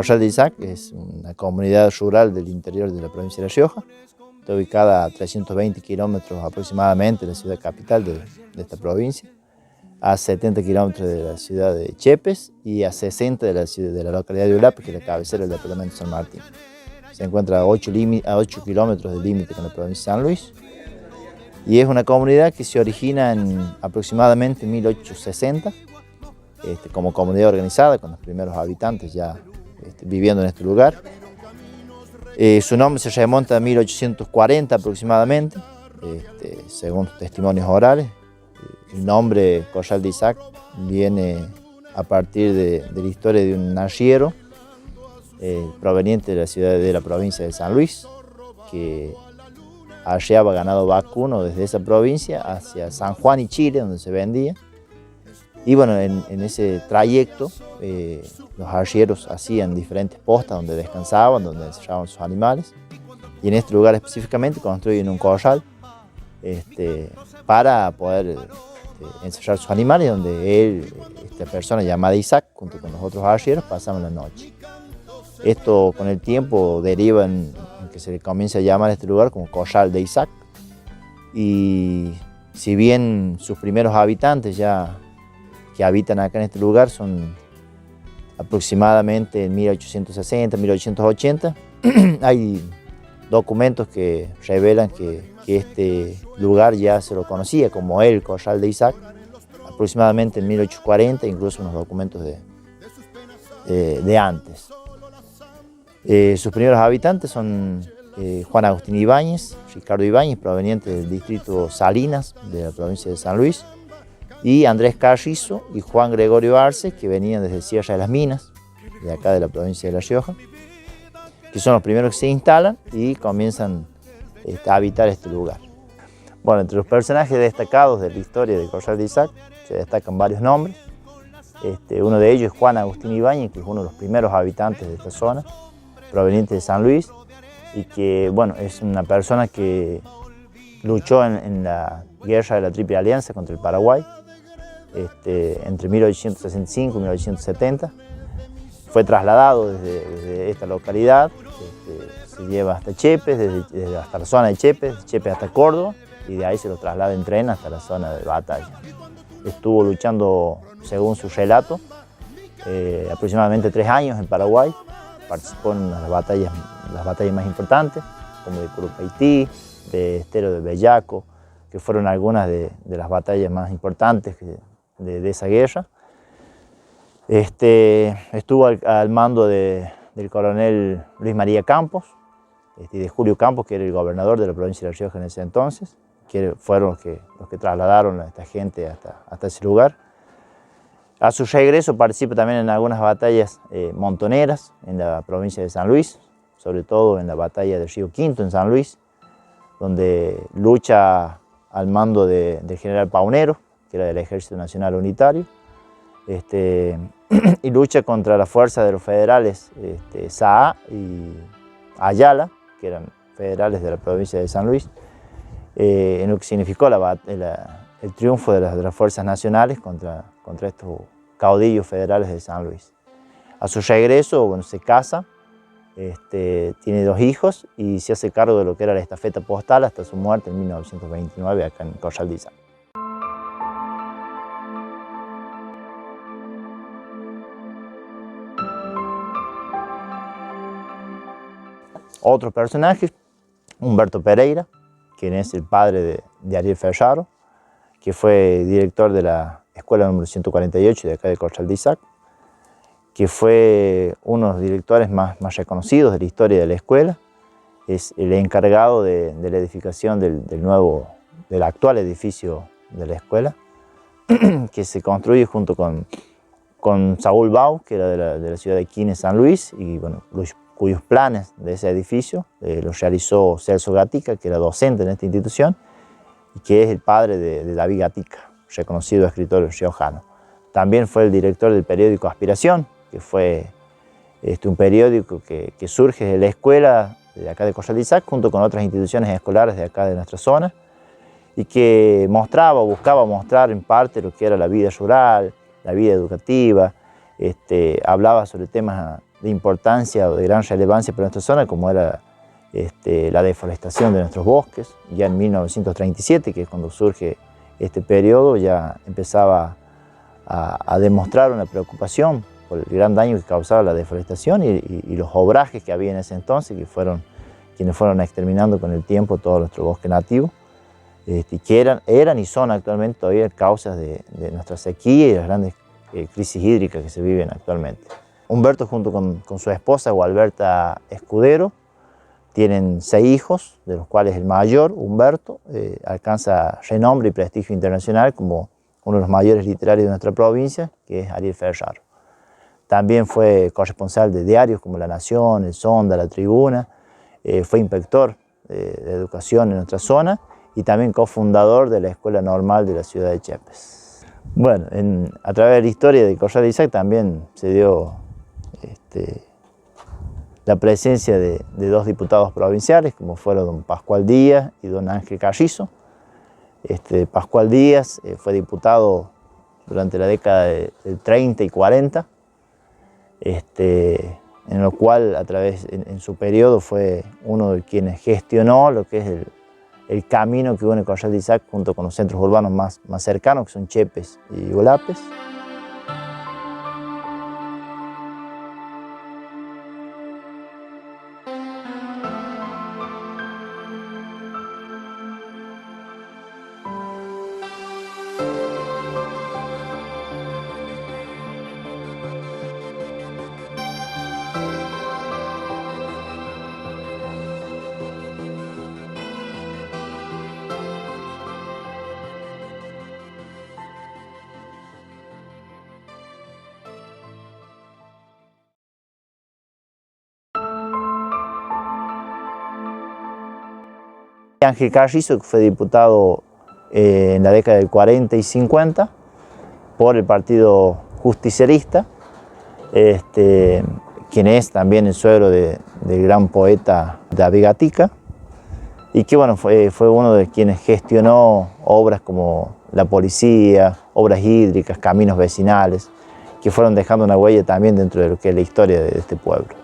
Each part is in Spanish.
Corral de Isaac es una comunidad rural del interior de la provincia de La Rioja. Está ubicada a 320 kilómetros aproximadamente de la ciudad capital de esta provincia, a 70 kilómetros de la ciudad de Chepes y a 60 de la localidad de Ulape, que es la cabecera del departamento de San Martín. Se encuentra a 8 kilómetros del límite con la provincia de San Luis. Y es una comunidad que se origina en aproximadamente 1860 como comunidad organizada, con los primeros habitantes ya viviendo en este lugar. Su nombre se remonta a 1840 aproximadamente, según testimonios orales. El nombre Corral de Isaac viene a partir de la historia de un arriero proveniente de la ciudad de la provincia de San Luis, que arriaba ganado vacuno desde esa provincia hacia San Juan y Chile, donde se vendía. Y bueno, en ese trayecto los arrieros hacían diferentes postas donde descansaban, donde encerraban sus animales. Y en este lugar específicamente construyen un corral para poder encerrar sus animales, donde esta persona llamada Isaac, junto con los otros arrieros, pasaban la noche. Esto con el tiempo deriva en que se le comienza a llamar a este lugar como Corral de Isaac. Y si bien sus primeros habitantes ya que habitan acá en este lugar son aproximadamente en 1860, 1880, hay documentos que revelan que este lugar ya se lo conocía como el Corral de Isaac, aproximadamente en 1840, incluso unos documentos de antes. Sus primeros habitantes son Juan Agustín Ibáñez, Ricardo Ibáñez, proveniente del distrito Salinas de la provincia de San Luis, y Andrés Carrizo y Juan Gregorio Arce, que venían desde Sierra de las Minas, de acá de la provincia de La Rioja, que son los primeros que se instalan y comienzan a habitar este lugar. Bueno, entre los personajes destacados de la historia de Corral de Isaac se destacan varios nombres. Uno de ellos es Juan Agustín Ibáñez, que es uno de los primeros habitantes de esta zona, proveniente de San Luis, y que bueno, es una persona que luchó en la guerra de la Triple Alianza contra el Paraguay, entre 1865 y 1870. Fue trasladado desde esta localidad, se lleva hasta Chepes, hasta la zona de Chepes hasta Córdoba, y de ahí se lo traslada en tren hasta la zona de batalla. Estuvo luchando, según su relato, aproximadamente 3 años en Paraguay. Participó en las batallas más importantes, como de Curupaití, de Estero de Bellaco, que fueron algunas de las batallas más importantes de esa guerra. Estuvo al mando del coronel Luis María Campos y de Julio Campos, que era el gobernador de la provincia de La Rioja en ese entonces, que fueron los que trasladaron a esta gente hasta ese lugar. A su regreso participa también en algunas batallas montoneras en la provincia de San Luis, sobre todo en la batalla del Río Quinto en San Luis, donde lucha al mando del general Paunero, que era del Ejército Nacional Unitario, y lucha contra la fuerza de los federales Saá y Ayala, que eran federales de la provincia de San Luis, en lo que significó el triunfo de las fuerzas nacionales contra estos caudillos federales de San Luis. A su regreso, bueno, se casa, tiene 2 hijos y se hace cargo de lo que era la estafeta postal hasta su muerte en 1929 acá en Corral de Isaac. Otro personaje, Humberto Pereira, quien es el padre de Ariel Ferraro, que fue director de la escuela número 148 de acá de Corral de Isaac, que fue uno de los directores más reconocidos de la historia de la escuela. Es el encargado de la edificación del actual edificio de la escuela, que se construye junto con Saúl Bau, que era de la ciudad de Quines, San Luis, y bueno, cuyos planes de ese edificio los realizó Celso Gatica, que era docente en esta institución, y que es el padre de David Gatica, reconocido escritor riojano. También fue el director del periódico Aspiración, que fue un periódico que surge de la escuela de acá de Corral de Isaac, junto con otras instituciones escolares de acá de nuestra zona, y que buscaba mostrar en parte lo que era la vida rural, la vida educativa, hablaba sobre temas de importancia o de gran relevancia para nuestra zona, como era la deforestación de nuestros bosques. Ya en 1937, que es cuando surge este periodo, ya empezaba a demostrar una preocupación por el gran daño que causaba la deforestación y los obrajes que había en ese entonces, que fueron quienes fueron exterminando con el tiempo todo nuestro bosque nativo, que eran y son actualmente todavía causas de nuestra sequía y las grandes crisis hídricas que se viven actualmente. Humberto, junto con su esposa Gualberta Escudero, tienen 6 hijos, de los cuales el mayor, Humberto, alcanza renombre y prestigio internacional como uno de los mayores literarios de nuestra provincia, que es Ariel Ferraro. También fue corresponsal de diarios como La Nación, El Sonda, La Tribuna, fue inspector de educación en nuestra zona y también cofundador de la Escuela Normal de la ciudad de Chiapas. Bueno, a través de la historia de Corral de Isaac también se dio la presencia de 2 diputados provinciales, como fueron don Pascual Díaz y don Ángel Carrizo. Pascual Díaz fue diputado durante la década del 30 y 40, en lo cual en su periodo fue uno de quienes gestionó lo que es el camino que une Corral de Isaac junto con los centros urbanos más cercanos, que son Chepes y Ulapes. Ángel Carrizo, que fue diputado en la década del 40 y 50 por el Partido Justicialista, quien es también el suegro del gran poeta David Gatica, y que bueno, fue uno de quienes gestionó obras como la policía, obras hídricas, caminos vecinales, que fueron dejando una huella también dentro de lo que es la historia de este pueblo.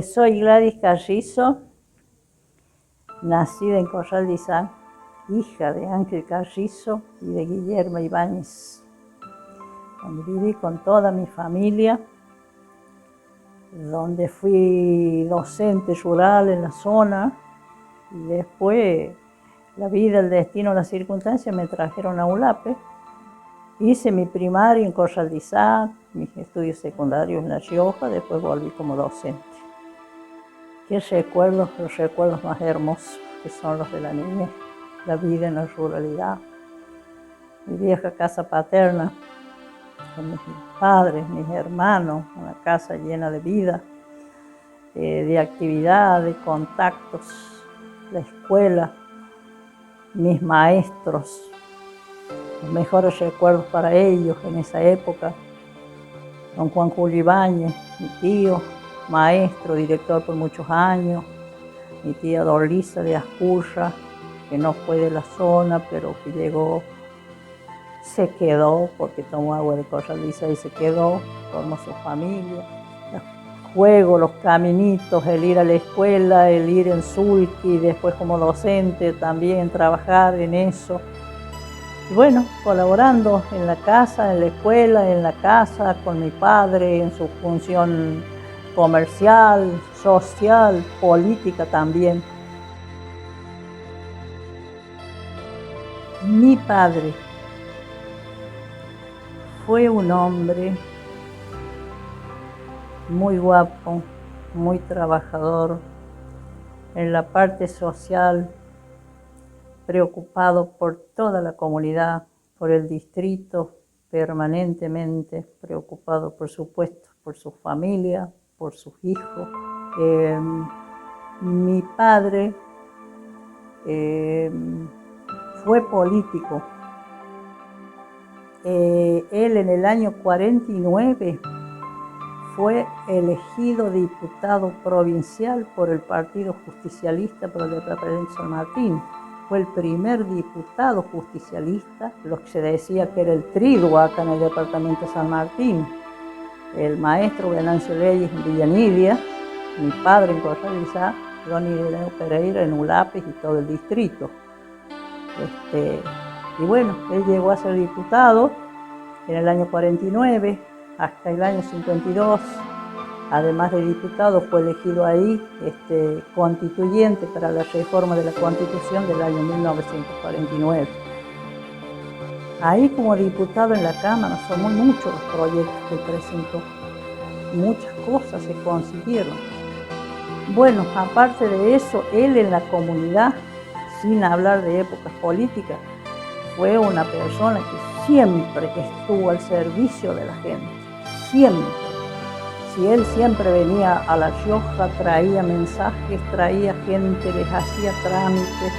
Soy Gladys Carrizo, nacida en Corral de Isaac, hija de Ángel Carrizo y de Guillermo Ibáñez, donde viví con toda mi familia, donde fui docente rural en la zona y después la vida, el destino, las circunstancias me trajeron a Ulape. Hice mi primaria en Corral de Isaac, mis estudios secundarios en La Rioja, después volví como docente. Qué recuerdos, los recuerdos más hermosos que son los de la niñez, la vida en la ruralidad. Mi vieja casa paterna, con mis padres, mis hermanos, una casa llena de vida, de actividad, de contactos, la escuela, mis maestros, los mejores recuerdos para ellos en esa época. Don Juan Julio Ibáñez, mi tío, maestro, director por muchos años, mi tía Dorlisa de Ascurra, que no fue de la zona, pero que llegó, se quedó, porque tomó agua de Corral de Isaac y se quedó, formó su familia. Los juegos, los caminitos, el ir a la escuela, el ir en sulky, después como docente también trabajar en eso. Y bueno, colaborando en la casa, en la escuela, en la casa, con mi padre, en su función comercial, social, política también. Mi padre fue un hombre muy guapo, muy trabajador, en la parte social, preocupado por toda la comunidad, por el distrito, permanentemente preocupado, por supuesto, por su familia, por sus hijos. Mi padre fue político. Él en el año 49 fue elegido diputado provincial por el Partido Justicialista por el departamento de San Martín. Fue el primer diputado justicialista, lo que se decía que era el triduo acá en el departamento de San Martín. El maestro Venancio Leyes en Villanidia, mi padre en Corral Isaac, Don Ireneo Pereira en Ulapes y todo el distrito. Y bueno, él llegó a ser diputado en el año 49 hasta el año 52. Además de diputado, fue elegido ahí constituyente para la reforma de la Constitución del año 1949. Ahí como diputado en la Cámara son muy muchos los proyectos que presentó. Muchas cosas se consiguieron. Bueno, aparte de eso, él en la comunidad, sin hablar de épocas políticas, fue una persona que siempre estuvo al servicio de la gente. Siempre. Si él siempre venía a La Rioja, traía mensajes, traía gente, les hacía trámites.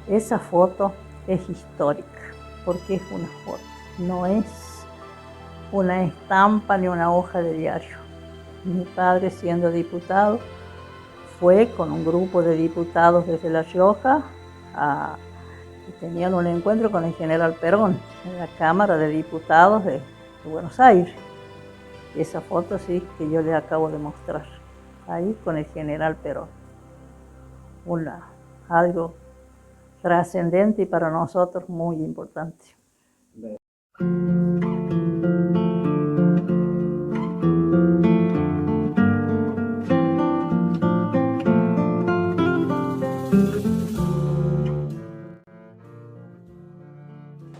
Esa foto es histórica, porque es una foto, no es una estampa ni una hoja de diario. Mi padre, siendo diputado, fue con un grupo de diputados desde La Rioja y tenían un encuentro con el general Perón en la Cámara de Diputados de Buenos Aires. Esa foto sí que yo le acabo de mostrar, ahí con el general Perón. Algo trascendente y para nosotros muy importante.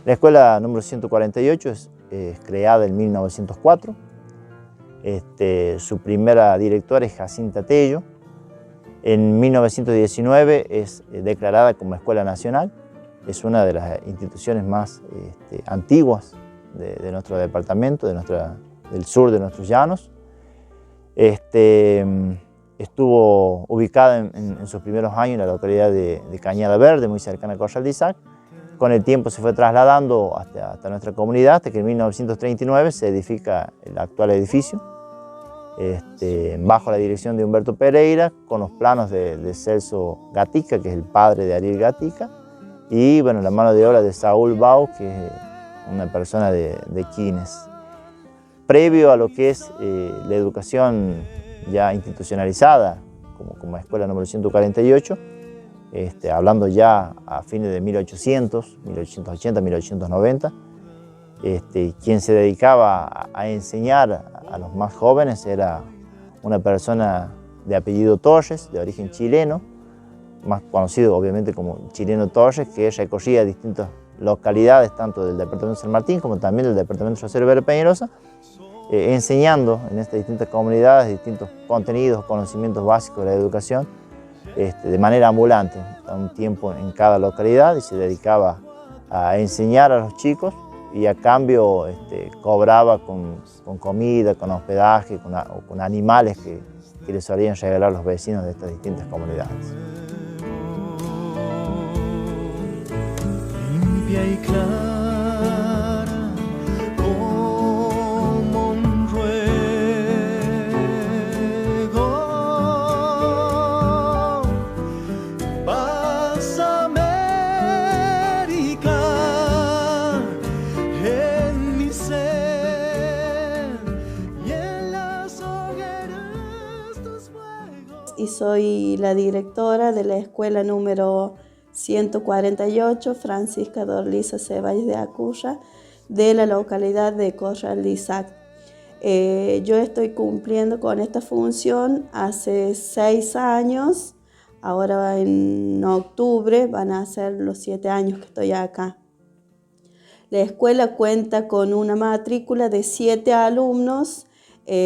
La escuela número 148 es creada en 1904. Su primera directora es Jacinta Tello. En 1919 es declarada como Escuela Nacional. Es una de las instituciones más antiguas de nuestro departamento, del sur de nuestros llanos. Estuvo ubicada en sus primeros años en la localidad de Cañada Verde, muy cercana a Corral de Isaac. Con el tiempo se fue trasladando hasta nuestra comunidad, hasta que en 1939 se edifica el actual edificio, bajo la dirección de Humberto Pereira, con los planos de Celso Gatica, que es el padre de Ariel Gatica, y bueno, la mano de obra de Saúl Bau, que es una persona de Quines. Previo a lo que es la educación ya institucionalizada, como escuela número 148, hablando ya a fines de 1880, 1890, quien se dedicaba a enseñar a los más jóvenes era una persona de apellido Torres, de origen chileno, más conocido obviamente como Chileno Torres, que recorría distintas localidades, tanto del departamento de San Martín como también del departamento de José Rivera Peñalosa, enseñando en estas distintas comunidades distintos contenidos, conocimientos básicos de la educación, de manera ambulante, a un tiempo en cada localidad, y se dedicaba a enseñar a los chicos y a cambio cobraba con comida, con hospedaje, con animales que les solían regalar los vecinos de estas distintas comunidades. Limpia y clara como un ruego, pásame soy la directora de la escuela número 148, Francisca Dorlisa Ceballos de Acurra, de la localidad de Corral de Isac. Yo estoy cumpliendo con esta función hace 6 años, ahora en octubre van a ser los 7 años que estoy acá. La escuela cuenta con una matrícula de 7 alumnos,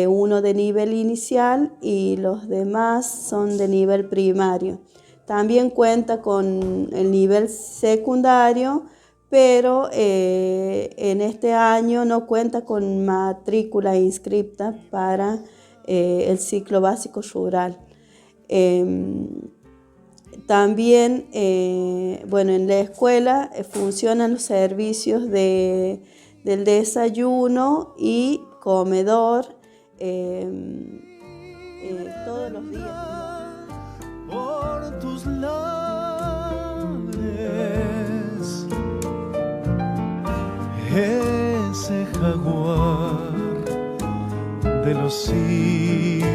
uno de nivel inicial y los demás son de nivel primario. También cuenta con el nivel secundario, pero en este año no cuenta con matrícula inscripta para el ciclo básico rural. También, bueno, en la escuela funcionan los servicios del desayuno y comedor todos los días. Por tus lares, ese jaguar de los siglos,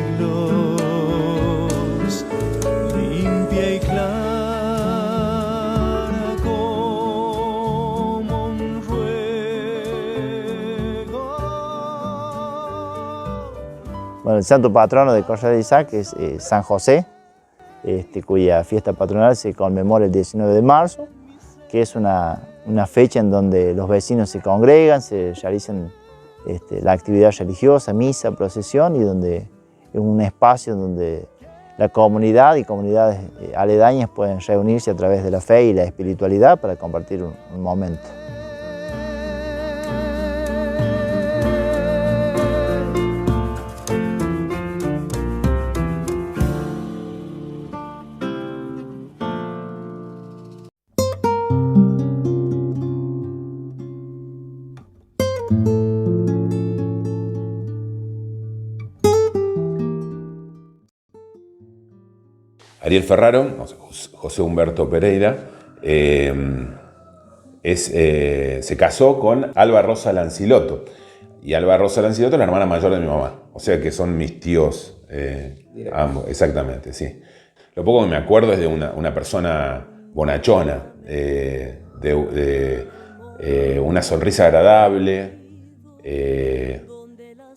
limpia y clara como un ruego. Bueno, el santo patrono de Corral de Isac es San José, cuya fiesta patronal se conmemora el 19 de marzo, que es una fecha en donde los vecinos se congregan, se realizan la actividad religiosa, misa, procesión, y donde es un espacio donde la comunidad y comunidades aledañas pueden reunirse a través de la fe y la espiritualidad para compartir un momento. Ariel Ferraro, José Humberto Pereira, se casó con Alba Rosa Lancilotto. Y Alba Rosa Lancilotto es la hermana mayor de mi mamá. O sea que son mis tíos ambos. Exactamente, sí. Lo poco que me acuerdo es de una persona bonachona, de una sonrisa agradable.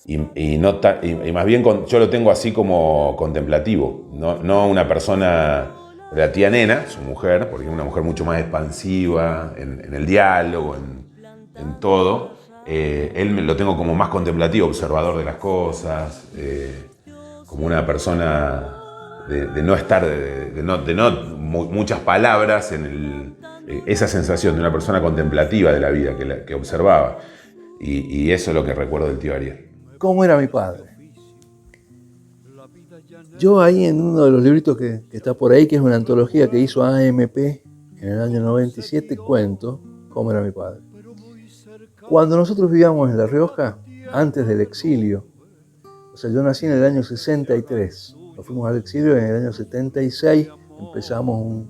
Y más bien yo lo tengo así como contemplativo, no una persona de la tía Nena, su mujer, porque es una mujer mucho más expansiva en el diálogo, en todo. Él lo tengo como más contemplativo, observador de las cosas, como una persona de no estar, de no muchas palabras, esa sensación de una persona contemplativa de la vida que observaba. Y eso es lo que recuerdo del tío Ariel. ¿Cómo era mi padre? Yo ahí en uno de los libritos que está por ahí, que es una antología que hizo AMP en el año 97, cuento cómo era mi padre. Cuando nosotros vivíamos en La Rioja, antes del exilio, o sea, yo nací en el año 63, nos fuimos al exilio en el año 76, empezamos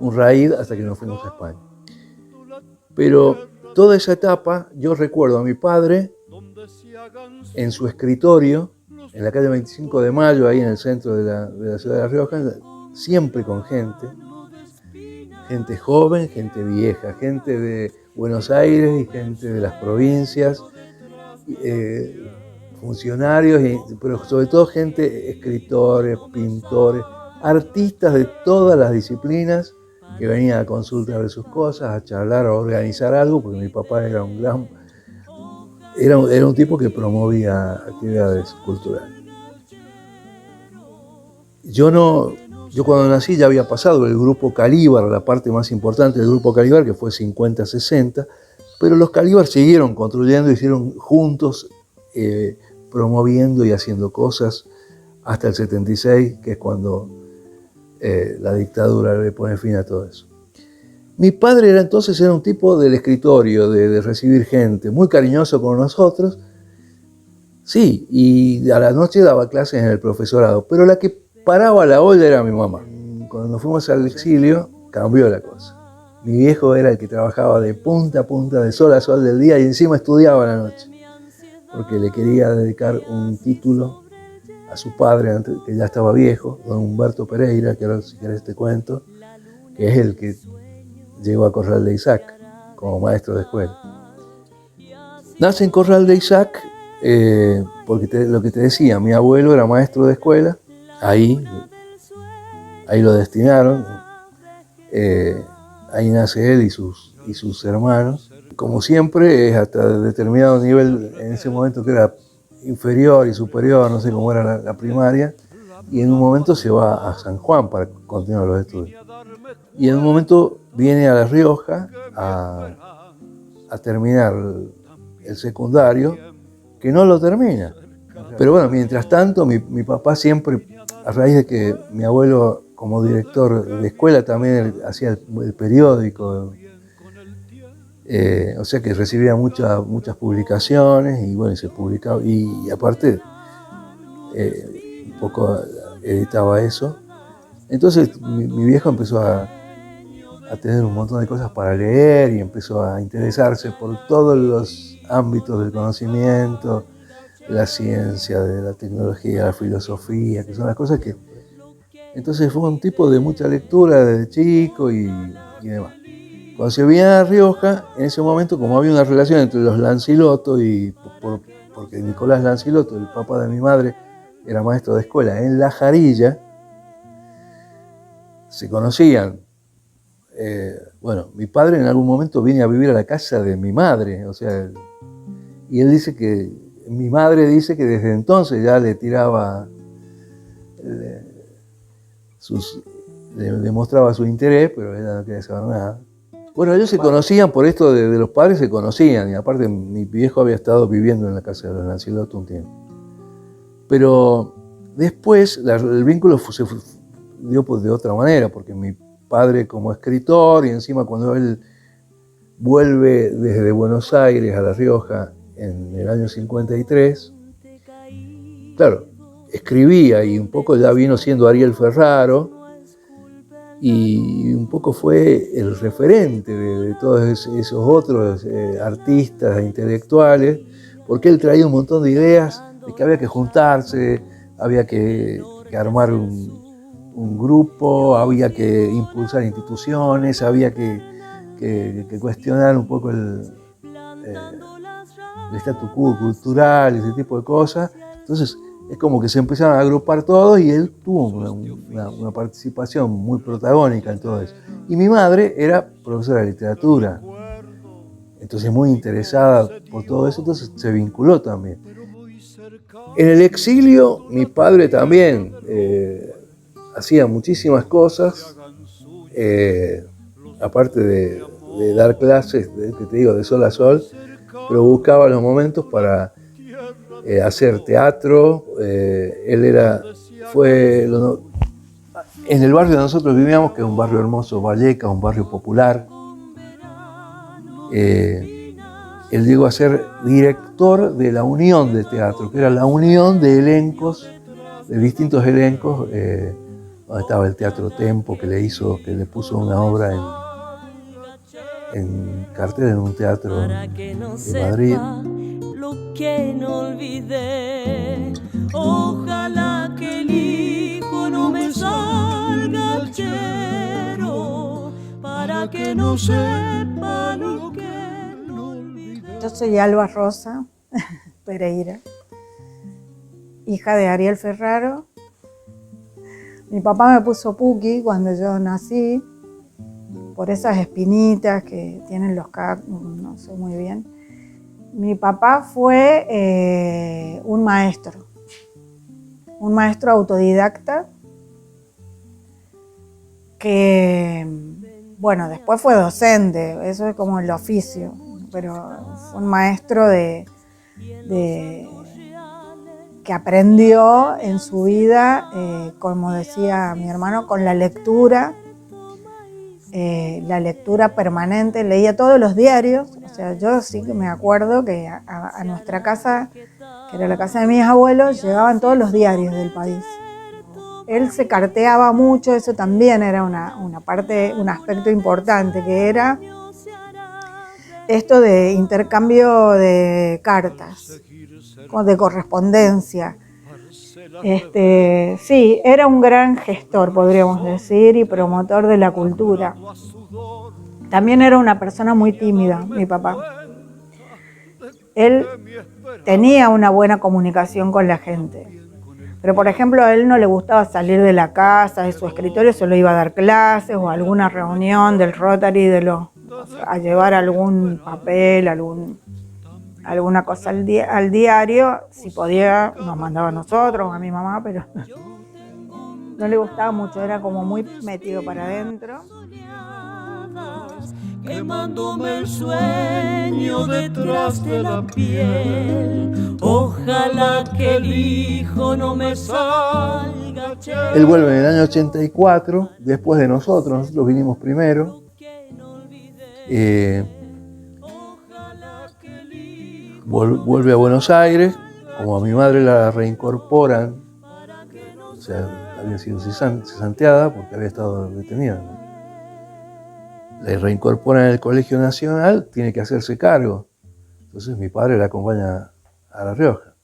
un raíz hasta que nos fuimos a España. Pero toda esa etapa, yo recuerdo a mi padre en su escritorio, en la calle 25 de Mayo, ahí en el centro de la ciudad de La Rioja, siempre con gente joven, gente vieja, gente de Buenos Aires y gente de las provincias, funcionarios, pero sobre todo gente, escritores, pintores, artistas de todas las disciplinas que venían a consultar de sus cosas, a charlar, a organizar algo, porque mi papá era un tipo que promovía actividades culturales. Yo cuando nací ya había pasado el grupo Calíbar, la parte más importante del grupo Calíbar, que fue 50-60, pero los Calíbar siguieron construyendo, hicieron juntos, promoviendo y haciendo cosas hasta el 76, que es cuando la dictadura le pone fin a todo eso. Mi padre era un tipo del escritorio, de recibir gente, muy cariñoso con nosotros, sí, y a la noche daba clases en el profesorado, pero la que paraba la olla era mi mamá. Cuando nos fuimos al exilio, cambió la cosa. Mi viejo era el que trabajaba de punta a punta, de sol a sol del día, y encima estudiaba a la noche, porque le quería dedicar un título a su padre, que ya estaba viejo, don Humberto Pereira, que ahora si querés te cuento, que es el que llegó a Corral de Isaac como maestro de escuela. Nace en Corral de Isaac porque lo que te decía, mi abuelo era maestro de escuela, ahí lo destinaron, ahí nace él y sus hermanos. Como siempre, es hasta determinado nivel, en ese momento que era inferior y superior, no sé cómo era la primaria, y en un momento se va a San Juan para continuar los estudios. Y en un momento viene a La Rioja a terminar el secundario, que no lo termina. Pero bueno, mientras tanto, mi papá siempre, a raíz de que mi abuelo como director de escuela también hacía el periódico, o sea que recibía muchas publicaciones y bueno, se publicaba, y aparte un poco editaba eso. Entonces mi viejo empezó a tener un montón de cosas para leer y empezó a interesarse por todos los ámbitos del conocimiento, de la ciencia, de la tecnología, la filosofía, que son las cosas que... Entonces fue un tipo de mucha lectura desde chico y demás. Cuando se viene a La Rioja, en ese momento, como había una relación entre los Lancilotto porque Nicolás Lancilotto, el papá de mi madre, era maestro de escuela en La Jarilla, se conocían. Bueno, mi padre en algún momento viene a vivir a la casa de mi madre, o sea, y él dice que, mi madre dice que desde entonces ya le tiraba, le mostraba su interés, pero ella no quería saber nada. Bueno, ellos se conocían, por esto de los padres se conocían, y aparte mi viejo había estado viviendo en la casa de los Lancilotto un tiempo. Pero después el vínculo se dio de otra manera, porque mi padre como escritor, y encima cuando él vuelve desde Buenos Aires a La Rioja en el año 53, claro, escribía y un poco ya vino siendo Ariel Ferraro y un poco fue el referente de todos esos otros artistas e intelectuales, porque él traía un montón de ideas de que había que juntarse, había que armar un grupo, había que impulsar instituciones, había que cuestionar un poco el statu quo cultural, ese tipo de cosas. Entonces es como que se empezaron a agrupar todos y él tuvo una participación muy protagónica en todo eso. Y mi madre era profesora de literatura, entonces muy interesada por todo eso, entonces se vinculó también. En el exilio mi padre también hacía muchísimas cosas, aparte de dar clases, que te digo, de sol a sol, pero buscaba los momentos para hacer teatro. En el barrio donde nosotros vivíamos, que es un barrio hermoso, Vallecas, un barrio popular, él llegó a ser director de la Unión de Teatro, que era la unión de elencos, de distintos elencos, donde estaba el Teatro Tempo, que le puso una obra en cartel en un teatro de Madrid. Lo que no olvidé, ojalá que el hijo no me salga chero, para que no sepa lo que no olvidé. Yo soy Alba Rosa Pereira, hija de Ariel Ferraro. Mi papá me puso Puki cuando yo nací, por esas espinitas que tienen los cactus, no sé muy bien. Mi papá fue un maestro autodidacta que, bueno, después fue docente, eso es como el oficio, pero fue un maestro que aprendió en su vida, como decía mi hermano, con la lectura permanente, leía todos los diarios. O sea, yo sí que me acuerdo que a nuestra casa, que era la casa de mis abuelos, llegaban todos los diarios del país. Él se carteaba mucho, eso también era una parte, un aspecto importante, que era esto de intercambio de cartas, de correspondencia. Sí, era un gran gestor, podríamos decir, y promotor de la cultura. También era una persona muy tímida, mi papá. Él tenía una buena comunicación con la gente. Pero, por ejemplo, a él no le gustaba salir de la casa, de su escritorio, solo iba a dar clases o a alguna reunión del Rotary, a llevar algún papel, alguna cosa al diario. Si podía, nos mandaba a nosotros, a mi mamá, pero no le gustaba mucho, era como muy metido para adentro. Quemándome el sueño detrás de la piel. Ojalá que el hijo no me salga. Él vuelve en el año 84, después de nosotros vinimos primero. Vuelve a Buenos Aires, como a mi madre la reincorporan, o sea, había sido cesanteada porque había estado detenida. La reincorporan en el Colegio Nacional, tiene que hacerse cargo. Entonces mi padre la acompaña a La Rioja,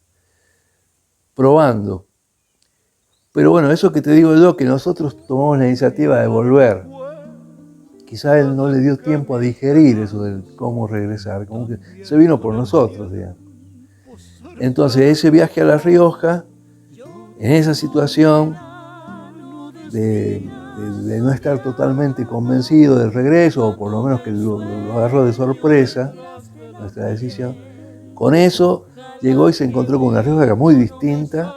probando. Pero bueno, eso que te digo yo, que nosotros tomamos la iniciativa de volver. Quizá él no le dio tiempo a digerir eso de cómo regresar, como que se vino por nosotros, digamos. Entonces ese viaje a La Rioja, en esa situación de no estar totalmente convencido del regreso, o por lo menos que lo agarró de sorpresa, nuestra decisión, con eso llegó y se encontró con una Rioja muy distinta,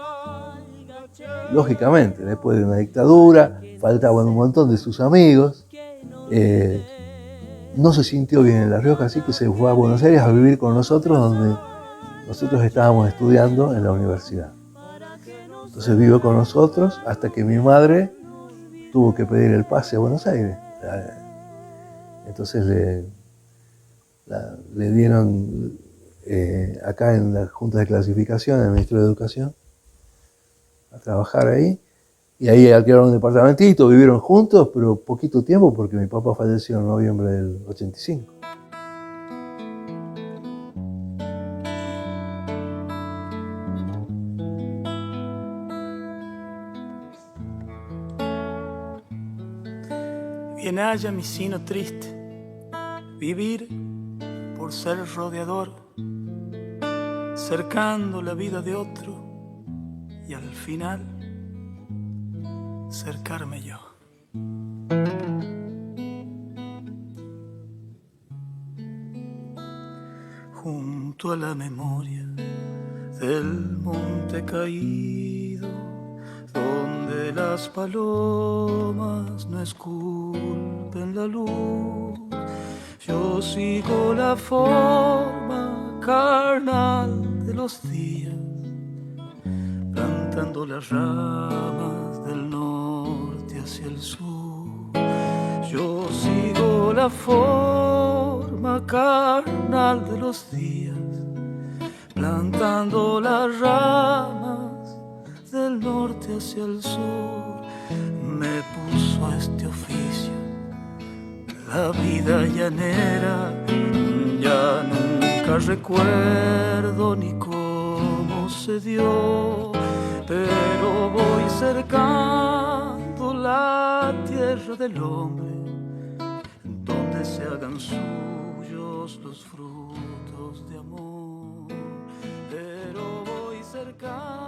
lógicamente, después de una dictadura, faltaban un montón de sus amigos, no se sintió bien en La Rioja, así que se fue a Buenos Aires a vivir con nosotros, donde nosotros estábamos estudiando en la universidad. Entonces vivió con nosotros hasta que mi madre tuvo que pedir el pase a Buenos Aires. Entonces le dieron acá en la Junta de Clasificación, en el Ministerio de Educación, a trabajar ahí. Y ahí alquilaron un departamentito, vivieron juntos, pero poquito tiempo porque mi papá falleció en noviembre del 85. Bien haya mi sino triste, vivir por ser rodeador, cercando la vida de otro y al final cercarme yo. Junto a la memoria del monte caído, donde las palomas no esculpen la luz, yo sigo la forma carnal de los días, plantando las ramas del norte hacia el sur. Yo sigo la forma carnal de los días, plantando las ramas del norte hacia el sur. Me puso este oficio la vida llanera, ya nunca recuerdo ni cómo se dio, pero voy cercando la tierra del hombre, donde se hagan suyos los frutos de amor, pero voy cercando